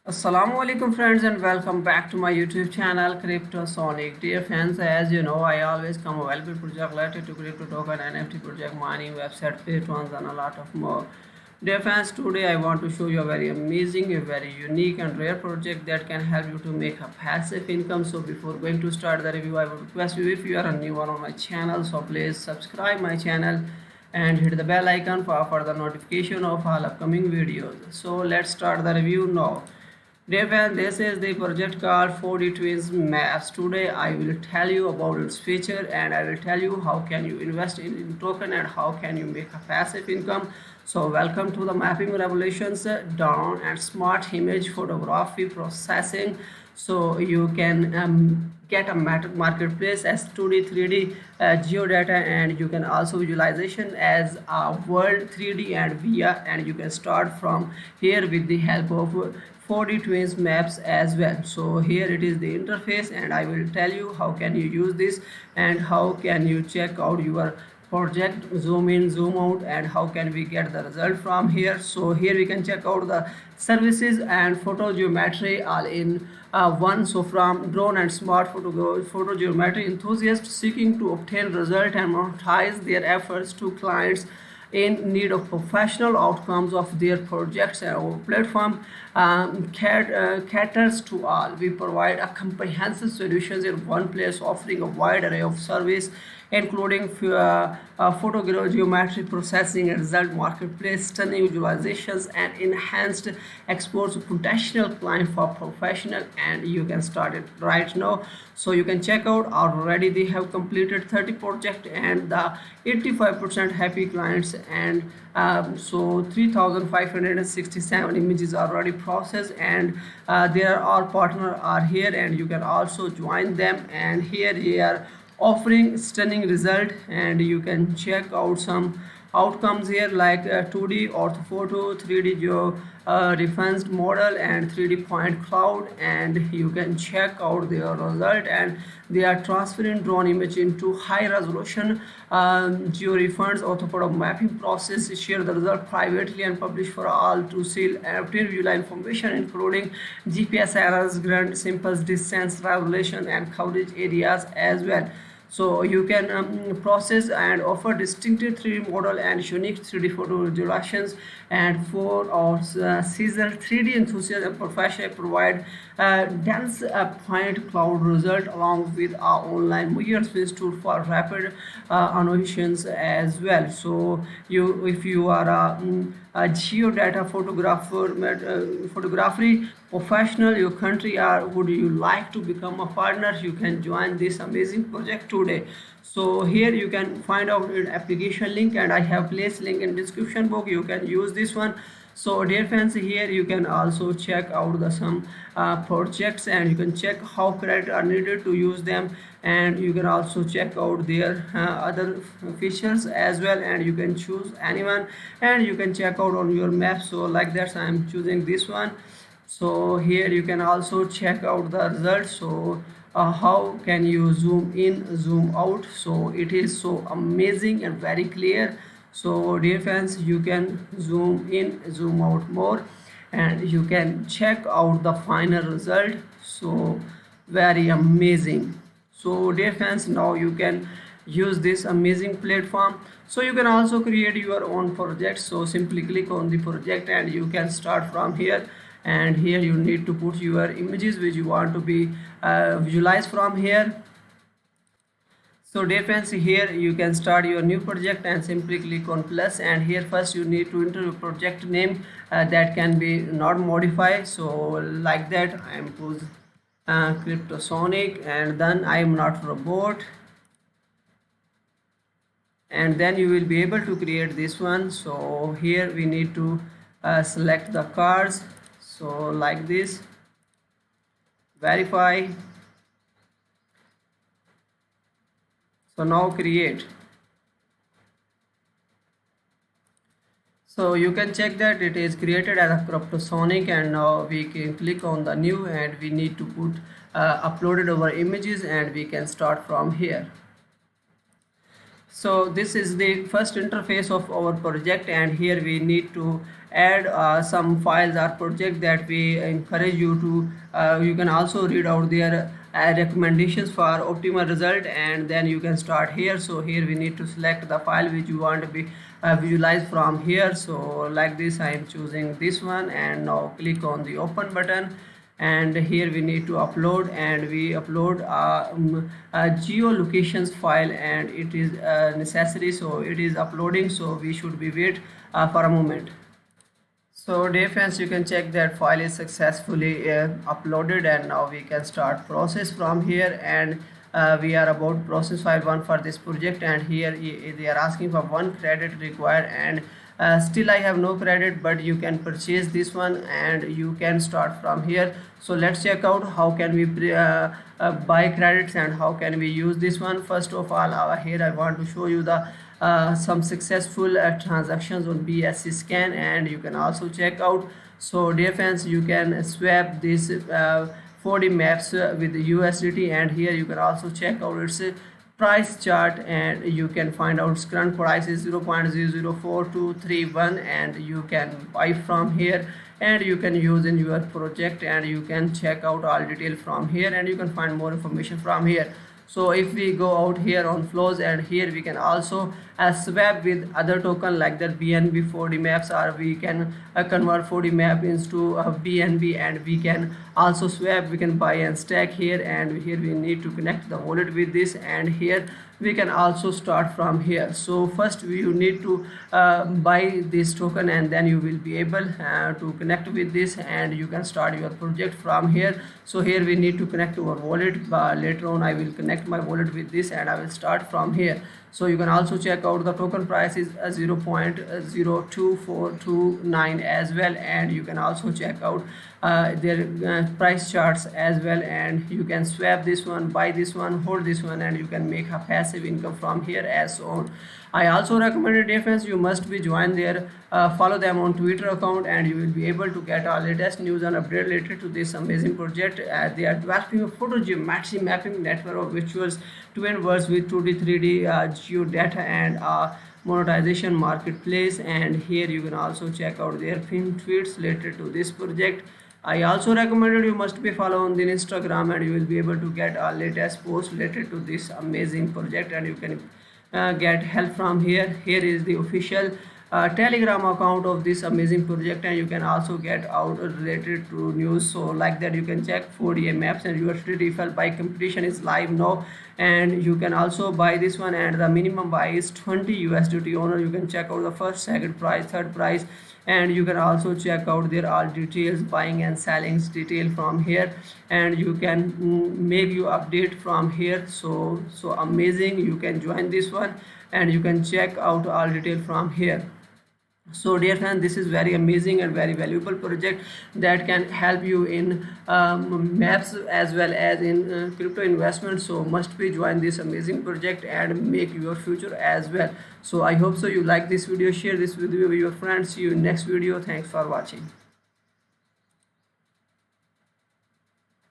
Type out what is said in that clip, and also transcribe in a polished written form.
Assalamu alaikum friends and welcome back to my YouTube channel Cryptosonic. Dear friends, as you know, I always come available project related to crypto token, NFT project, mining, website, patrons and a lot of more. Dear fans, today I want to show you a very amazing, a very unique and rare project that can help you to make a passive income. So before going to start the review, I would request you, if you are a new one on my channel, so please subscribe my channel and hit the bell icon for further notification of all upcoming videos. So let's start the review now. Dear friends, this is the project called 4D Twins Maps. Today I will tell you about its feature and I will tell you how can you invest in token and how can you make a passive income. So welcome to the mapping revolutions, down and smart image photography processing. So you can get a marketplace as 2D 3D geodata, and you can also visualization as a world 3D and VR, and you can start from here with the help of 4D twins maps as well. So here it is the interface and I will tell you how can you use this and how can you check out your project, zoom in, zoom out, and how can we get the result from here. So here we can check out the services and photo geometry all in one. So from drone and smart photo geometry enthusiasts seeking to obtain result and monetize their efforts to clients in need of professional outcomes of their projects, and our platform caters to all. We provide a comprehensive solutions in one place, offering a wide array of service including photo geometry processing and result marketplace, stunning visualizations and enhanced exports to potential client for professional. And you can start it right now. So you can check out already they have completed 30 project and the 85% happy clients, and so 3567 images are already processed, and there are partner are here and you can also join them. And here they are offering stunning result, and you can check out some outcomes here like 2D orthophoto, 3D geo referenced model and 3D point cloud, and you can check out their result. And they are transferring drone image into high resolution geo referenced orthophoto mapping process, share the result privately and publish for all to see and obtain visual information including GPS errors, ground samples, distance, revelation and coverage areas as well. So you can process and offer distinctive 3D model and unique 3D photo resolutions, and for our seasoned 3D enthusiasts and professionals provide dense point cloud result along with our online mirror space tool for rapid annotations as well. So you, if you are a geodata photographer, photography professional, your country, or would you like to become a partner, you can join this amazing project today. So here you can find out an application link and I have placed link in description box. You can use this one. So dear friends, here you can also check out the some projects and you can check how credit are needed to use them, and you can also check out their other features as well, and you can choose anyone and you can check out on your map. So like that I am choosing this one. So here you can also check out the results. So how can you zoom in, zoom out, so it is so amazing and very clear. So dear fans, you can zoom in, zoom out more, and you can check out the final result. So very amazing. So dear fans, now you can use this amazing platform. So you can also create your own project. So simply click on the project and you can start from here, and here you need to put your images which you want to be visualized from here. So dear friends, here you can start your new project and simply click on plus, and here first you need to enter your project name that can be not modified. So like that I am choose Cryptosonic, and then I am not robot, and then you will be able to create this one. So here we need to select the cards, so like this, verify. So now create. So you can check that it is created as a Cryptosonic, and now we can click on the new and we need to put uploaded our images, and we can start from here. So this is the first interface of our project, and here we need to add some files or project that we encourage you to. You can also read out their recommendations for optimal result, and then you can start here. So here we need to select the file which you want to be visualized from here. So like this, I am choosing this one, and now click on the open button, and here we need to upload, and we upload a geolocations file, and it is necessary, so it is uploading, so we should be wait for a moment. So dear friends, you can check that file is successfully uploaded, and now we can start process from here. And we are about process file 1 for this project, and here they are asking for 1 credit required, and still I have no credit, but you can purchase this one and you can start from here. So let's check out how can we buy credits and how can we use this one. First of all, here I want to show you the some successful transactions on BSC scan, and you can also check out. So dear friends, you can swap this 4D maps with the USDT, and here you can also check out its price chart, and you can find out its current price is 0.004231, and you can buy from here and you can use in your project, and you can check out all detail from here, and you can find more information from here. So if we go out here on flows, and here we can also swap with other token like that BNB 4D maps, or we can convert 4D map into BNB, and we can also swap, we can buy and stack here, and here we need to connect the wallet with this, and here we can also start from here. So first you need to buy this token, and then you will be able to connect with this, and you can start your project from here. So here we need to connect our wallet, but later on I will connect my wallet with this, and I will start from here. So you can also check out the token price is 0.02429 as well, and you can also check out their price charts as well, and you can swap this one, buy this one, hold this one, and you can make a passive income from here as so on. I also recommend, dear friends, you must be join their follow them on Twitter account, and you will be able to get our latest news and update related to this amazing project. They are developing a photogeometry mapping network of virtuals twin worlds with 2D 3D geodata and monetization marketplace, and here you can also check out their pinned tweets related to this project. I also recommended you must be follow on the Instagram, and you will be able to get our latest posts related to this amazing project, and you can get help from here. Here is the official Telegram account of this amazing project, and you can also get out related to news. So like that, you can check 4D maps, and your refill buy competition is live now, and you can also buy this one, and the minimum buy is 20 USDT owner. You can check out the first, second price, third price, and you can also check out their all details, buying and selling detail from here, and you can make you update from here. So amazing, you can join this one, and you can check out all detail from here. So dear friends, this is very amazing and very valuable project that can help you in maps as well as in crypto investment. So must be join this amazing project and make your future as well. So I hope so you like this video, share this video with your friends. See you in next video. Thanks for watching.